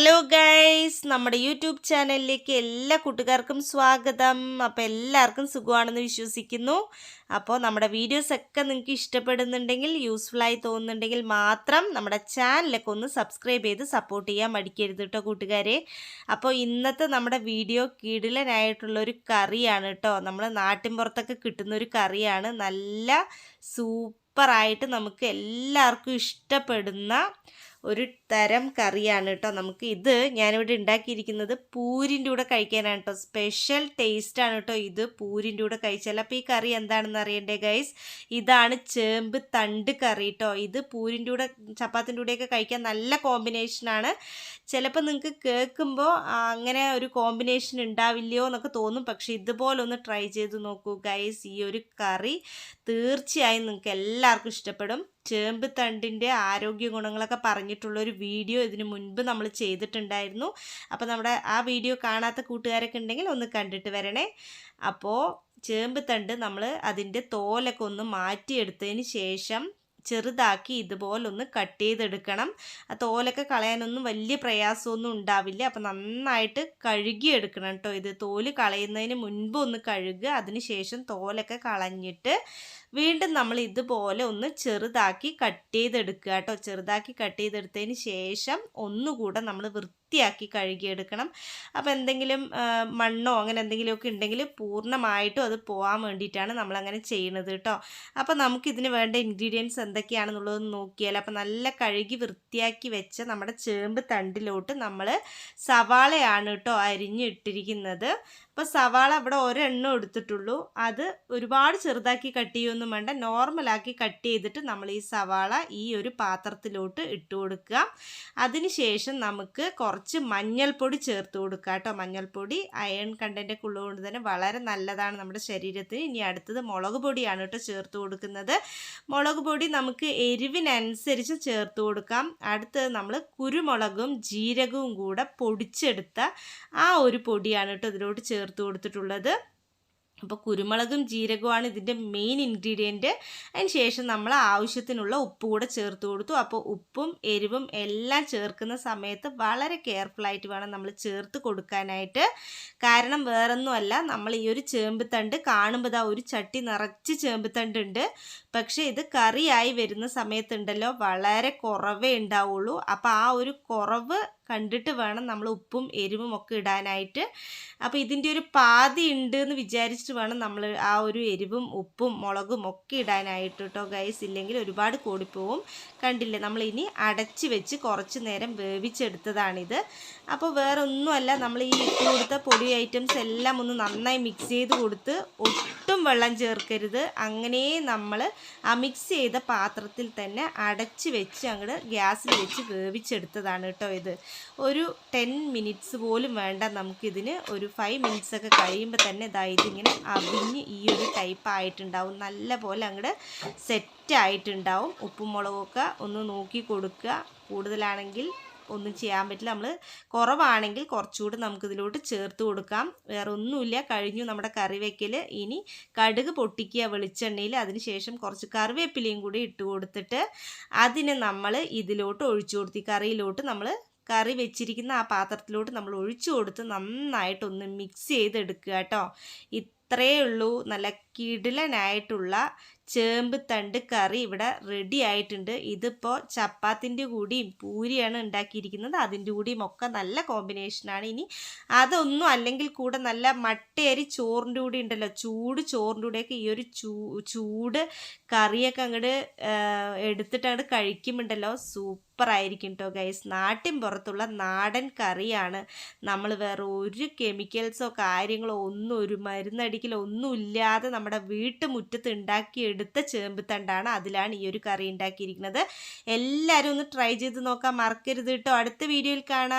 Hello guys, നമ്മുടെ YouTube ചാനലിലേക്ക് എല്ലാ കൂട്ടുകാർക്കും സ്വാഗതം. അപ്പോൾ എല്ലാവർക്കും സുഖമാണെന്ന് വിശ്വസിക്കുന്നു. അപ്പോൾ നമ്മുടെ വീഡിയോസൊക്കെ നിങ്ങൾക്ക് ഇഷ്ടപ്പെടുന്നുണ്ടെങ്കിൽ, യൂസ്ഫുള്ളായി തോന്നുന്നുണ്ടെങ്കിൽ മാത്രം നമ്മുടെ ചാനലൊക്കെ ഒന്ന് സബ്സ്ക്രൈബ് ചെയ്ത് സപ്പോർട്ട് ചെയ്യാൻ മടിക്കരുത് കേട്ടോ കൂട്ടുകാരെ. അപ്പോൾ ഇന്നത്തെ നമ്മുടെ വീഡിയോ കിടിലനായിട്ടുള്ളൊരു കറിയാണ് കേട്ടോ. നമ്മൾ നാട്ടിൻപുറത്തൊക്കെ കിട്ടുന്നൊരു കറിയാണ്. നല്ല സൂപ്പറായിട്ട് നമുക്ക് എല്ലാവർക്കും ഇഷ്ടപ്പെടുന്ന ഒരു തരം കറിയാണ് കേട്ടോ. നമുക്ക് ഇത് ഞാനിവിടെ ഉണ്ടാക്കിയിരിക്കുന്നത് പൂരിൻ്റെ കൂടെ കഴിക്കാനാണ് കേട്ടോ. സ്പെഷ്യൽ ടേസ്റ്റാണ് കേട്ടോ ഇത് പൂരിൻ്റെ കൂടെ കഴിച്ചാൽ. അപ്പോൾ ഈ കറി എന്താണെന്ന് അറിയണ്ടേ ഗൈസ്? ഇതാണ് ചേമ്പ് തണ്ട് കറി കേട്ടോ. ഇത് പൂരിൻ്റെ കൂടെ ചപ്പാത്തിൻ്റെ കൂടെയൊക്കെ കഴിക്കാൻ നല്ല കോമ്പിനേഷനാണ്. ചിലപ്പോൾ നിങ്ങൾക്ക് കേൾക്കുമ്പോൾ അങ്ങനെ ഒരു കോമ്പിനേഷൻ ഉണ്ടാവില്ലയോ എന്നൊക്കെ തോന്നും. പക്ഷേ ഇതുപോലൊന്ന് ട്രൈ ചെയ്ത് നോക്കൂ ഗൈസ്. ഈ ഒരു കറി തീർച്ചയായും നിങ്ങൾക്ക് എല്ലാവർക്കും ഇഷ്ടപ്പെടും. ചേമ്പ് തണ്ടിൻ്റെ ആരോഗ്യ ഗുണങ്ങളൊക്കെ പറഞ്ഞിട്ടുള്ളൊരു വീഡിയോ ഇതിനു മുൻപ് നമ്മൾ ചെയ്തിട്ടുണ്ടായിരുന്നു. അപ്പോൾ നമ്മുടെ ആ വീഡിയോ കാണാത്ത കൂട്ടുകാരൊക്കെ ഉണ്ടെങ്കിൽ ഒന്ന് കണ്ടിട്ട് വരണേ. അപ്പോൾ ചേമ്പ് തണ്ട് നമ്മൾ അതിൻ്റെ തോലൊക്കെ ഒന്ന് മാറ്റിയെടുത്തതിന് ശേഷം ചെറുതാക്കി ഇതുപോലൊന്ന് കട്ട് ചെയ്തെടുക്കണം. ആ തോലൊക്കെ കളയാനൊന്നും വലിയ പ്രയാസമൊന്നും ഉണ്ടാവില്ല. അപ്പം നന്നായിട്ട് കഴുകിയെടുക്കണം കേട്ടോ. ഇത് തോല് കളയുന്നതിന് മുൻപ് ഒന്ന് കഴുകുക. അതിന് ശേഷം തോലൊക്കെ കളഞ്ഞിട്ട് വീണ്ടും നമ്മൾ ഇതുപോലെ ഒന്ന് ചെറുതാക്കി കട്ട് ചെയ്തെടുക്കുക കേട്ടോ. ചെറുതാക്കി കട്ട് ചെയ്തെടുത്തതിന് ശേഷം ഒന്നുകൂടെ നമ്മൾ വൃത്തിയാക്കി കഴുകിയെടുക്കണം. അപ്പോൾ എന്തെങ്കിലും മണ്ണോ അങ്ങനെ എന്തെങ്കിലുമൊക്കെ ഉണ്ടെങ്കിൽ പൂർണ്ണമായിട്ടും അത് പോകാൻ വേണ്ടിയിട്ടാണ് നമ്മളങ്ങനെ ചെയ്യുന്നത് കേട്ടോ. അപ്പോൾ നമുക്കിതിന് വേണ്ട ഇൻഗ്രീഡിയൻസ് എന്തൊക്കെയാണെന്നുള്ളതൊന്ന് നോക്കിയാൽ, അപ്പോൾ നല്ല കഴുകി വൃത്തിയാക്കി വെച്ച നമ്മുടെ ചേമ്പ് തണ്ടിലോട്ട് നമ്മൾ സവാളയാണ് കേട്ടോ അരിഞ്ഞിട്ടിരിക്കുന്നത്. അപ്പോൾ സവാള ഇവിടെ ഒരെണ്ണം എടുത്തിട്ടുള്ളൂ. അത് ഒരുപാട് ചെറുതാക്കി കട്ട് ചെയ്യുമൊന്നും വേണ്ട, നോർമലാക്കി കട്ട് ചെയ്തിട്ട് നമ്മൾ ഈ സവാള ഈ ഒരു പാത്രത്തിലോട്ട് ഇട്ട് കൊടുക്കുക. അതിനുശേഷം നമുക്ക് കുറച്ച് മഞ്ഞൾപ്പൊടി ചേർത്ത് കൊടുക്കുക കേട്ടോ. മഞ്ഞൾപ്പൊടി അയൺ കണ്ടൻറ്റൊക്കെ ഉള്ളതുകൊണ്ട് തന്നെ വളരെ നല്ലതാണ് നമ്മുടെ ശരീരത്തിന്. ഇനി അടുത്തത് മുളക് പൊടിയാണ് കേട്ടോ ചേർത്ത് കൊടുക്കുന്നത്. മുളക് പൊടി നമുക്ക് എരിവിനനുസരിച്ച് ചേർത്ത് കൊടുക്കാം. അടുത്തത് നമ്മൾ കുരുമുളകും ജീരകവും കൂടെ പൊടിച്ചെടുത്ത ആ ഒരു പൊടിയാണ് കേട്ടോ ഇതിലോട്ട് ചേർത്ത് കൊടുത്തിട്ടുള്ളത്. അപ്പോൾ കുരുമുളകും ജീരകവുമാണ് ഇതിൻ്റെ മെയിൻ ഇൻഗ്രീഡിയൻറ്റ്. അതിന് ശേഷം നമ്മൾ ആവശ്യത്തിനുള്ള ഉപ്പ് കൂടെ ചേർത്ത് കൊടുത്തു. അപ്പോൾ ഉപ്പും എരിവും എല്ലാം ചേർക്കുന്ന സമയത്ത് വളരെ കെയർഫുള്ളായിട്ട് വേണം നമ്മൾ ചേർത്ത് കൊടുക്കാനായിട്ട്. കാരണം വേറൊന്നുമല്ല, നമ്മൾ ഈ ഒരു ചേമ്പ് തണ്ട് കാണുമ്പോൾ ഒരു ചട്ടി നിറച്ച് ചേമ്പ് തണ്ടുണ്ട്. പക്ഷേ ഇത് കറിയായി വരുന്ന സമയത്തുണ്ടല്ലോ വളരെ കുറവേ ഉണ്ടാവുള്ളൂ. അപ്പോൾ ആ ഒരു കുറവ് കണ്ടിട്ട് വേണം നമ്മൾ ഉപ്പും എരിവും ഒക്കെ ഇടാനായിട്ട്. അപ്പോൾ ഇതിൻ്റെ ഒരു പാതി ഉണ്ട് എന്ന് വിചാരിച്ചിട്ട് വേണം നമ്മൾ ആ ഒരു എരിവും ഉപ്പും മുളകും ഒക്കെ ഇടാനായിട്ട് കേട്ടോ ഗൈസ്. ഇല്ലെങ്കിൽ ഒരുപാട് കൂടിപ്പോവും. കണ്ടില്ലേ, നമ്മൾ ഇനി അടച്ച് വെച്ച് കുറച്ച് നേരം വേവിച്ചെടുത്തതാണിത്. അപ്പോൾ വേറെ ഒന്നുമല്ല, നമ്മൾ ഈ ഇട്ട് കൊടുത്ത പൊടി ഐറ്റംസ് എല്ലാം ഒന്ന് നന്നായി മിക്സ് ചെയ്ത് കൊടുത്ത് ഒട്ടും വെള്ളം ചേർക്കരുത്. അങ്ങനെ നമ്മൾ ആ മിക്സ് ചെയ്ത പാത്രത്തിൽ തന്നെ അടച്ച് വെച്ച് അങ്ങോട്ട് ഗ്യാസിൽ വെച്ച് വേവിച്ചെടുത്തതാണ് കേട്ടോ ഇത്. ഒരു 10 മിനിറ്റ്സ് പോലും വേണ്ട നമുക്കിതിന്. ഒരു 5 മിനിറ്റ്സ് ഒക്കെ കഴിയുമ്പോൾ തന്നെ ഇതിങ്ങനെ അവിഞ്ഞ് ഈ ഒരു ടൈപ്പ് ആയിട്ടുണ്ടാവും. നല്ല പോലെ അങ്ങോട്ട് സെറ്റായിട്ടുണ്ടാവും. ഉപ്പും മുളകൊക്കെ ഒന്ന് നോക്കി കൊടുക്കുക. കൂടുതലാണെങ്കിൽ ഒന്നും ചെയ്യാൻ പറ്റില്ല. നമ്മൾ കുറവാണെങ്കിൽ കുറച്ചുകൂടി നമുക്കിതിലോട്ട് ചേർത്ത് കൊടുക്കാം. വേറെ ഒന്നുമില്ല, കഴിഞ്ഞു നമ്മുടെ കറി വയ്ക്കൽ. ഇനി കടുക് പൊട്ടിക്കുക വെളിച്ചെണ്ണയിൽ. അതിനുശേഷം കുറച്ച് കറിവേപ്പിലയും കൂടി ഇട്ട് കൊടുത്തിട്ട് അതിനെ നമ്മൾ ഇതിലോട്ട് ഒഴിച്ചു കൊടുത്ത് കറിയിലോട്ട് നമ്മൾ കറി വെച്ചിരിക്കുന്ന ആ പാത്രത്തിലോട്ട് നമ്മൾ ഒഴിച്ചു കൊടുത്ത് നന്നായിട്ടൊന്ന് മിക്സ് ചെയ്തെടുക്കുക കേട്ടോ. ഇത്രയേ ഉള്ളൂ. നല്ല കിടിലനായിട്ടുള്ള ചേമ്പ് തണ്ട് കറി ഇവിടെ റെഡി ആയിട്ടുണ്ട്. ഇതിപ്പോൾ ചപ്പാത്തിൻ്റെ കൂടിയും പൂരിയാണ് ഉണ്ടാക്കിയിരിക്കുന്നത്. അതിൻ്റെ കൂടിയും ഒക്കെ നല്ല കോമ്പിനേഷനാണ്. ഇനി അതൊന്നും അല്ലെങ്കിൽ കൂടെ നല്ല മട്ടയരി ചോറിൻ്റെ കൂടി ഉണ്ടല്ലോ, ചൂട് ചോറിൻ്റെ കൂടെയൊക്കെ ഈ ഒരു ചൂട് കറിയൊക്കെ അങ്ങോട്ട് എടുത്തിട്ട് അങ്ങോട്ട് കഴിക്കുമ്പോണ്ടല്ലോ സൂപ്പറായിരിക്കും കേട്ടോ ഗൈസ്. നാട്ടിൻ പുറത്തുള്ള നാടൻ കറിയാണ്. നമ്മൾ വേറെ ഒരു കെമിക്കൽസോ കാര്യങ്ങളോ ഒന്നും, ഒരു മരുന്നടിക്കലോ ഒന്നും ഇല്ലാതെ നമ്മുടെ വീട്ടുമുറ്റത്ത് ഉണ്ടാക്കിയെടുത്ത ചേമ്പ് തണ്ടാണ്. അതിലാണ് ഈ ഒരു കറി ഉണ്ടാക്കിയിരിക്കുന്നത്. എല്ലാവരും ഒന്ന് ട്രൈ ചെയ്ത് നോക്കാൻ മറക്കരുത് കേട്ടോ. അടുത്ത വീഡിയോയിൽ കാണാം.